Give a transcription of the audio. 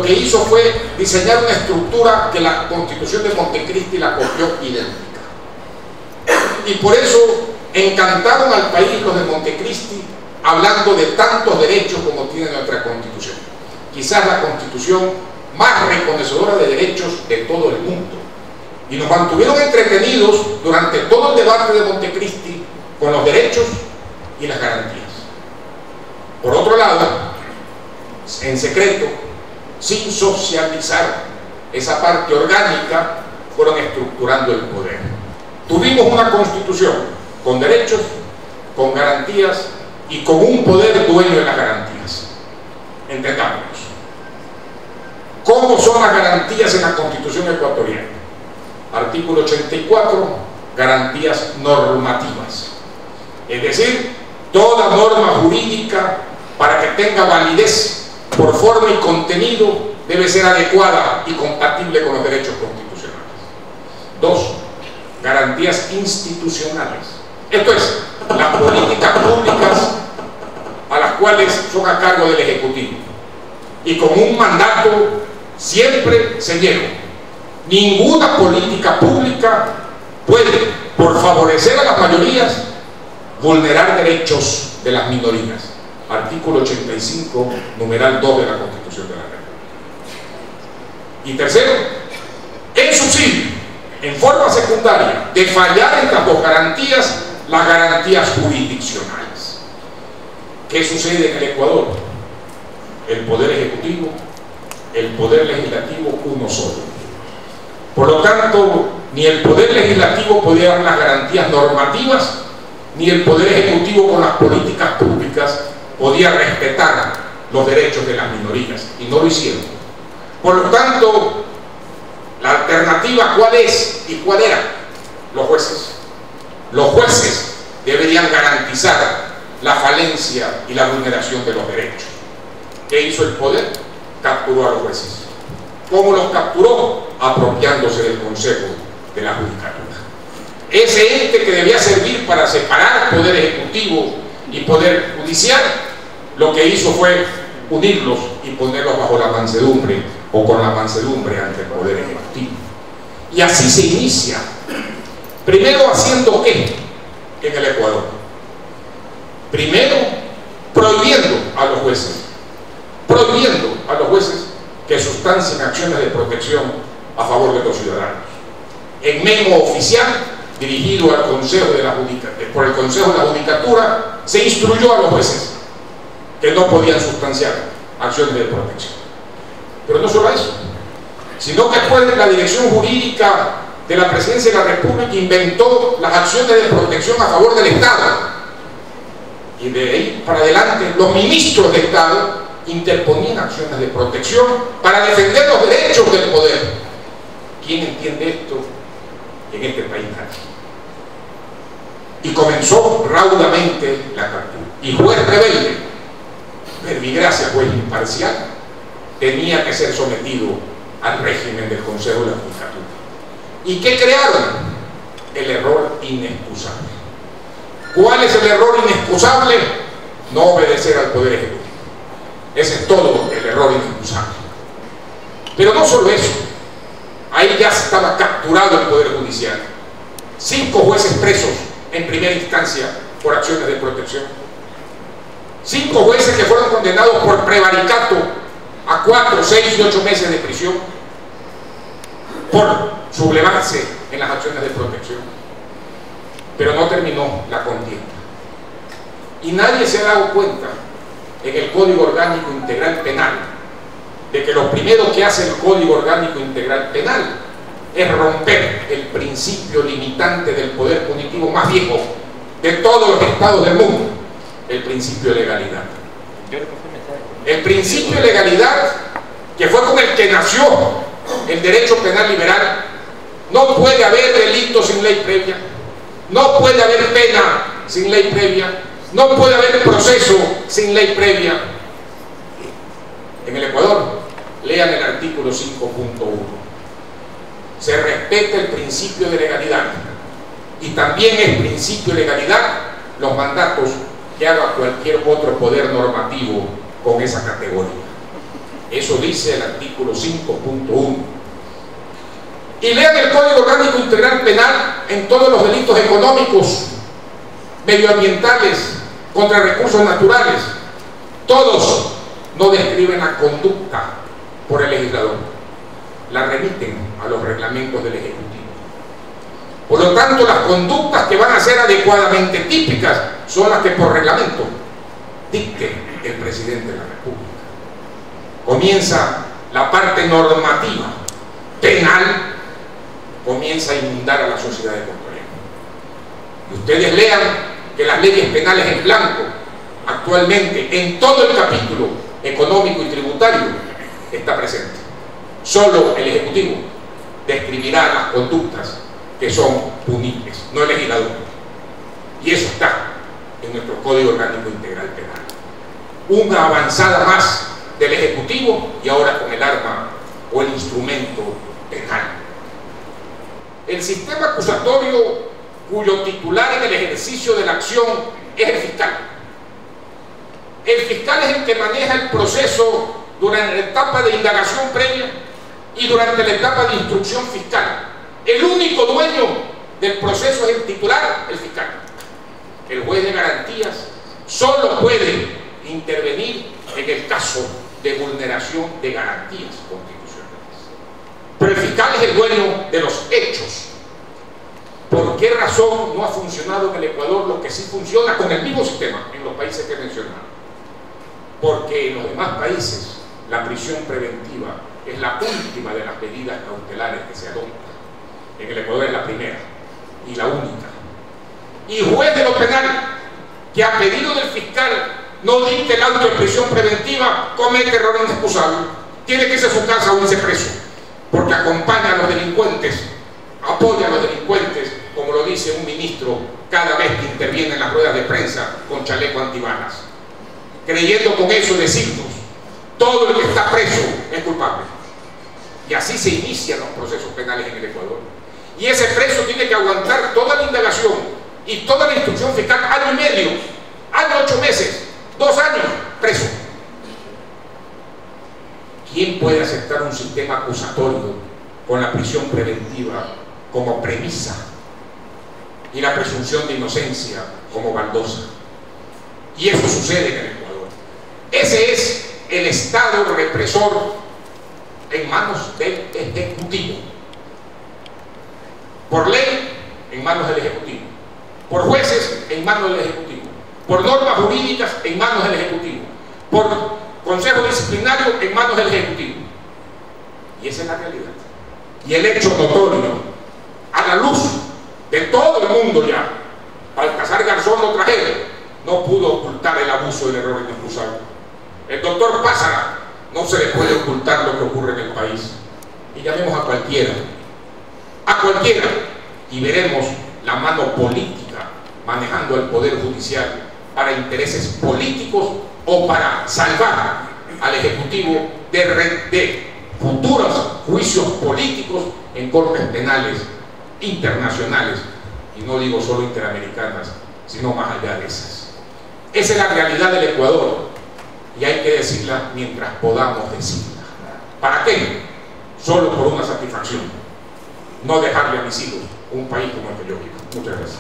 que hizo fue diseñar una estructura que la Constitución de Montecristi la copió idéntica. Y por eso encantaron al país los de Montecristi, hablando de tantos derechos como tiene nuestra Constitución. Quizás la Constitución más reconocedora de derechos de todo el mundo. Y nos mantuvieron entretenidos durante todo el debate de Montecristi con los derechos y las garantías. Por otro lado, en secreto, sin socializar esa parte orgánica, fueron estructurando el poder. Tuvimos una Constitución con derechos, con garantías y con un poder dueño de las garantías. Entendámonos. ¿Cómo son las garantías en la Constitución ecuatoriana? Artículo 84, garantías normativas. Es decir, toda norma jurídica, para que tenga validez por forma y contenido, debe ser adecuada y compatible con los derechos constitucionales. 2. Garantías institucionales. Esto es, las políticas públicas a las cuales son a cargo del Ejecutivo. Y con un mandato siempre señero. Ninguna política pública puede, por favorecer a las mayorías, vulnerar derechos de las minorías. Artículo 85, numeral 2 de la Constitución de la República. Y tercero, en subsidio, en forma secundaria, de fallar estas dos garantías, las garantías jurisdiccionales. ¿Qué sucede en el Ecuador? El Poder Ejecutivo, el Poder Legislativo, uno solo. Por lo tanto, ni el Poder Legislativo podía dar las garantías normativas, ni el Poder Ejecutivo con las políticas públicas podía respetar los derechos de las minorías, y no lo hicieron. Por lo tanto, la alternativa, ¿cuál es y cuál era? Los jueces. Los jueces deberían garantizar la falencia y la vulneración de los derechos. ¿Qué hizo el poder? Capturó a los jueces. ¿Cómo los capturó? Apropiándose del Consejo de la Judicatura. Ese ente que debía servir para separar poder ejecutivo y poder judicial, lo que hizo fue unirlos y ponerlos bajo la mansedumbre o con la mansedumbre ante el poder ejecutivo. Y así se inicia. Primero, ¿haciendo qué en el Ecuador? Primero, prohibiendo a los jueces que sustancien acciones de protección a favor de los ciudadanos. En memo oficial dirigido al Consejo de la por el Consejo de la Judicatura, se instruyó a los jueces que no podían sustanciar acciones de protección. Pero no solo eso, sino que después la Dirección Jurídica de la Presidencia de la República inventó las acciones de protección a favor del Estado. Y de ahí para adelante los ministros de Estado interponían acciones de protección para defender los derechos del poder. ¿Quién entiende esto en este país? Y comenzó raudamente la captura. Y juez rebelde, verbigracia, juez imparcial, tenía que ser sometido al régimen del Consejo de la Judicatura. ¿Y qué crearon? El error inexcusable. ¿Cuál es el error inexcusable? No obedecer al Poder Ejecutivo. Ese es todo el error inexcusable. Pero no solo eso, ahí ya estaba capturado el Poder Judicial. 5 jueces presos en primera instancia por acciones de protección. 5 jueces que fueron condenados por prevaricato a 4, 6 y 8 meses de prisión por sublevarse en las acciones de protección. Pero no terminó la contienda. Y nadie se ha dado cuenta en el Código Orgánico Integral Penal de que lo primero que hace el Código Orgánico Integral Penal es romper el principio limitante del poder punitivo más viejo de todos los estados del mundo, el principio de legalidad. El principio de legalidad, que fue con el que nació el derecho penal liberal. No puede haber delito sin ley previa, no puede haber pena sin ley previa, no puede haber proceso sin ley previa. En el Ecuador, lean el artículo 5.1. Se respeta el principio de legalidad y también es principio de legalidad los mandatos que haga cualquier otro poder normativo con esa categoría. Eso dice el artículo 5.1. Y lean el Código Orgánico Integral Penal en todos los delitos económicos, medioambientales, contra recursos naturales. Todos no describen la conducta por el legislador, la remiten a los reglamentos del Ejecutivo. Por lo tanto, las conductas que van a ser adecuadamente típicas son las que por reglamento dicte el presidente de la República. Comienza la parte normativa penal, comienza a inundar a la sociedad ecuatoriana. Y ustedes lean que las leyes penales en blanco, actualmente en todo el capítulo económico y tributario, está presente. Solo el Ejecutivo describirá las conductas que son punibles, no el legislador. Y eso está en nuestro Código Orgánico Integral Penal. Una avanzada más del Ejecutivo y ahora con el arma o el instrumento penal. El sistema acusatorio cuyo titular en el ejercicio de la acción es el fiscal. El fiscal es el que maneja el proceso durante la etapa de indagación previa y durante la etapa de instrucción fiscal. El único dueño del proceso es el titular, el fiscal. El juez de garantías solo puede intervenir en el caso de vulneración de garantías constitucionales. Pero el fiscal es el dueño de los hechos. ¿Por qué razón no ha funcionado en el Ecuador lo que sí funciona con el mismo sistema en los países que he mencionado? Porque en los demás países la prisión preventiva es la última de las medidas cautelares que se adoptan. En el Ecuador es la primera y la única. Y juez de lo penal que a pedido del fiscal no dicte el auto de prisión preventiva comete error inexcusable. Tiene que irse a su casa o irse preso, porque acompaña a los delincuentes, apoya a los delincuentes, como lo dice un ministro cada vez que interviene en las ruedas de prensa con chaleco antibalas, creyendo con eso decirnos: todo el que está preso es culpable. Y así se inician los procesos penales en el Ecuador. Y ese preso tiene que aguantar toda la indagación y toda la instrucción fiscal, año y medio, año 8 meses, 2 años preso. ¿Quién puede aceptar un sistema acusatorio con la prisión preventiva como premisa y la presunción de inocencia como baldosa? Y eso sucede en el Ecuador. Ese es el Estado represor en manos del Ejecutivo. Por ley, en manos del Ejecutivo. Por jueces, en manos del Ejecutivo. Por normas jurídicas, en manos del Ejecutivo. Por consejo disciplinario, en manos del Ejecutivo. Y esa es la realidad. Y el hecho notorio, a la luz de todo el mundo ya, Baltasar Garzón, lo trajeron, no pudo ocultar el abuso y el error inexcusable. El doctor Pázara, no se le puede ocultar lo que ocurre en el país. Y llamemos a cualquiera, y veremos la mano política manejando el Poder Judicial para intereses políticos o para salvar al Ejecutivo de futuros juicios políticos en cortes penales internacionales, y no digo solo interamericanas, sino más allá de esas. Esa es la realidad del Ecuador, y hay que decirla mientras podamos decirla. ¿Para qué? Solo por una satisfacción: no dejarle a mis hijos un país como el que yo vivo. Muchas gracias.